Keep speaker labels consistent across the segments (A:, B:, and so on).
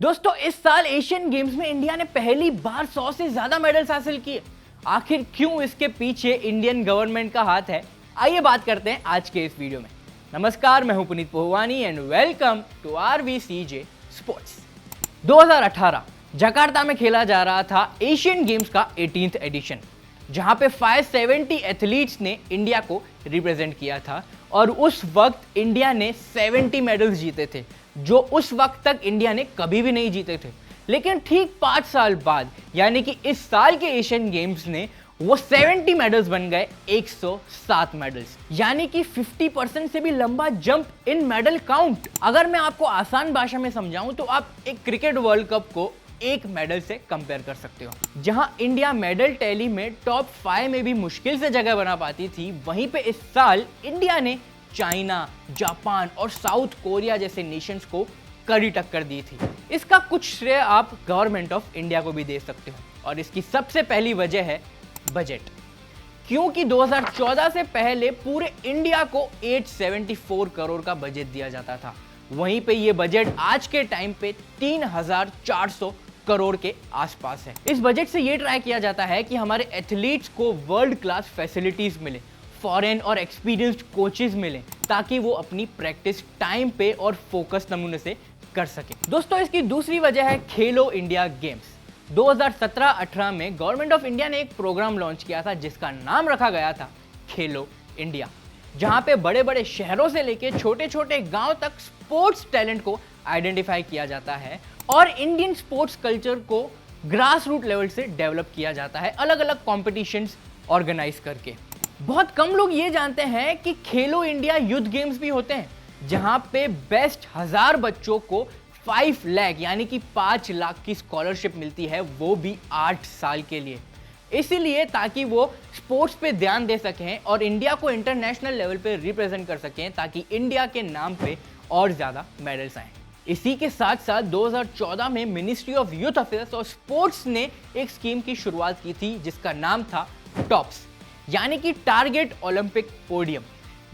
A: दोस्तों, इस साल एशियन गेम्स में इंडिया ने पहली बार 100 से ज्यादा मेडल्स हासिल किए। आखिर क्यों इसके पीछे इंडियन गवर्नमेंट का हाथ है, आइए बात करते हैं आज के इस वीडियो में। नमस्कार, मैं हूं Puneet Pohwani and welcome to RVCJ sports. 2018 Jakarta में खेला जा रहा था एशियन गेम्स का 18th एडिशन, जहां पे 570 एथलीट्स ने इंडिया को रिप्रेजेंट किया था और उस वक्त इंडिया ने 70 मेडल्स जीते थे, जो उस वक्त तक इंडिया ने कभी भी नहीं जीते थे। लेकिन ठीक 5 साल बाद यानी कि इस साल के एशियन गेम्स ने वो 70 मेडल्स बन गए 107 मेडल्स, यानी कि 50% से भी लंबा जंप इन मेडल काउंट। अगर मैं आपको आसान भाषा में समझाऊं तो आप एक क्रिकेट वर्ल्ड कप को एक मेडल से कंपेयर कर सकते हो। जहां इंडिया मेडल टैली में टॉप 5 में भी मुश्किल से जगह बना पाती थी, वहीं पे इस साल इंडिया ने चाइना, जापान और साउथ कोरिया जैसे नेशंस को कड़ी टक्कर दी थी। इसका कुछ श्रेय आप गवर्नमेंट ऑफ इंडिया को भी दे सकते हो, और इसकी सबसे पहली वजह है बजट। क्योंकि 2014 से पहले पूरे इंडिया को 874 करोड़ का बजट दिया जाता था, वहीं पे ये बजट आज के टाइम पे 3400 करोड़ के आसपास है। इस बजट से ये ट्राई किया जाता है कि हमारे एथलीट्स को वर्ल्ड क्लास फैसिलिटीज मिले, फॉरेन और एक्सपीरियंस्ड कोचेस मिले, ताकि वो अपनी प्रैक्टिस टाइम पे और फोकस नमूने से कर सके। दोस्तों, इसकी दूसरी वजह है खेलो इंडिया गेम्स। 2017-18 में गवर्नमेंट ऑफ इंडिया ने एक प्रोग्राम लॉन्च किया था जिसका नाम रखा गया था खेलो इंडिया, जहां पे बड़े बड़े शहरों से लेके छोटे छोटे गांव तक स्पोर्ट्स टैलेंट को आइडेंटिफाई किया जाता है और इंडियन स्पोर्ट्स कल्चर को ग्रास रूट लेवल से डेवलप किया जाता है, अलग अलग कॉम्पिटिशन्स ऑर्गेनाइज करके। बहुत कम लोग ये जानते हैं कि खेलो इंडिया यूथ गेम्स भी होते हैं, जहां पे बेस्ट 1000 बच्चों को 5 लाख यानी कि 5 लाख की स्कॉलरशिप मिलती है, वो भी 8 साल के लिए। इसीलिए ताकि वो स्पोर्ट्स पे ध्यान दे सकें और इंडिया को इंटरनेशनल लेवल पे रिप्रेजेंट कर सकें, ताकि इंडिया के नाम पे और ज़्यादा मेडल्स आएँ। इसी के साथ साथ 2014 में मिनिस्ट्री ऑफ यूथ अफेयर्स और स्पोर्ट्स ने एक स्कीम की शुरुआत की थी जिसका नाम था टॉप्स, यानी कि टारगेट ओलंपिक पोडियम,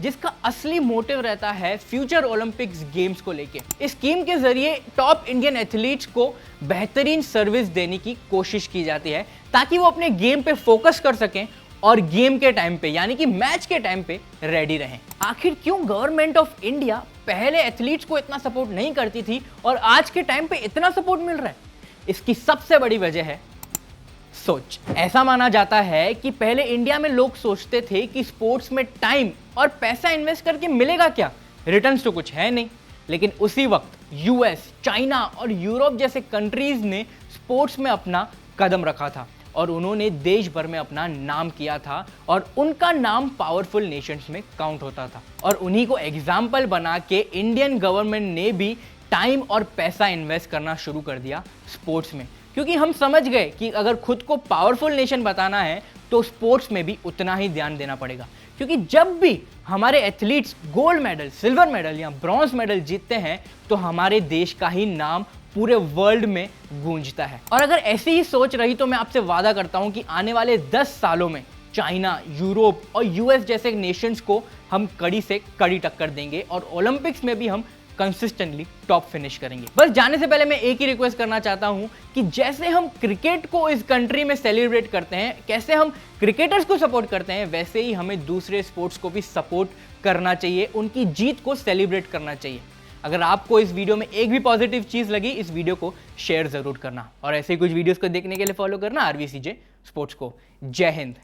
A: जिसका असली मोटिव रहता है फ्यूचर ओलंपिक्स गेम्स को लेके। इस स्कीम के जरिए टॉप इंडियन एथलीट्स को बेहतरीन सर्विस देने की कोशिश की जाती है, ताकि वो अपने गेम पे फोकस कर सकें और गेम के टाइम पे यानी कि मैच के टाइम पे रेडी रहें। आखिर क्यों गवर्नमेंट ऑफ इंडिया पहले एथलीट्स को इतना सपोर्ट नहीं करती थी और आज के टाइम पे इतना सपोर्ट मिल रहा है? इसकी सबसे बड़ी वजह है सोच। ऐसा माना जाता है कि पहले इंडिया में लोग सोचते थे कि स्पोर्ट्स में टाइम और पैसा इन्वेस्ट करके मिलेगा क्या, रिटर्न्स तो कुछ है नहीं। लेकिन उसी वक्त यूएस, चाइना और यूरोप जैसे कंट्रीज ने स्पोर्ट्स में अपना कदम रखा था और उन्होंने देश भर में अपना नाम किया था और उनका नाम पावरफुल नेशंस में काउंट होता था। और उन्हीं को एग्जाम्पल बना के इंडियन गवर्नमेंट ने भी टाइम और पैसा इन्वेस्ट करना शुरू कर दिया स्पोर्ट्स में, क्योंकि हम समझ गए कि अगर खुद को पावरफुल नेशन बताना है तो स्पोर्ट्स में भी उतना ही ध्यान देना पड़ेगा। क्योंकि जब भी हमारे athletes gold medal, silver medal या ब्रॉन्ज मेडल जीतते हैं तो हमारे देश का ही नाम पूरे वर्ल्ड में गूंजता है। और अगर ऐसी ही सोच रही तो मैं आपसे वादा करता हूं कि आने वाले 10 सालों में चाइना, यूरोप और यूएस जैसे नेशंस को हम कड़ी से कड़ी टक्कर देंगे और ओलंपिक्स में भी हम कंसिस्टेंटली टॉप फिनिश करेंगे। बस जाने से पहले मैं एक ही रिक्वेस्ट करना चाहता हूं कि जैसे हम क्रिकेट को इस कंट्री में सेलिब्रेट करते हैं, कैसे हम क्रिकेटर्स को सपोर्ट करते हैं, वैसे ही हमें दूसरे स्पोर्ट्स को भी सपोर्ट करना चाहिए, उनकी जीत को सेलिब्रेट करना चाहिए। अगर आपको इस वीडियो में एक भी पॉजिटिव चीज लगी, इस वीडियो को शेयर जरूर करना और ऐसे कुछ वीडियोस को देखने के लिए फॉलो करना RVCJ स्पोर्ट्स को। जय हिंद।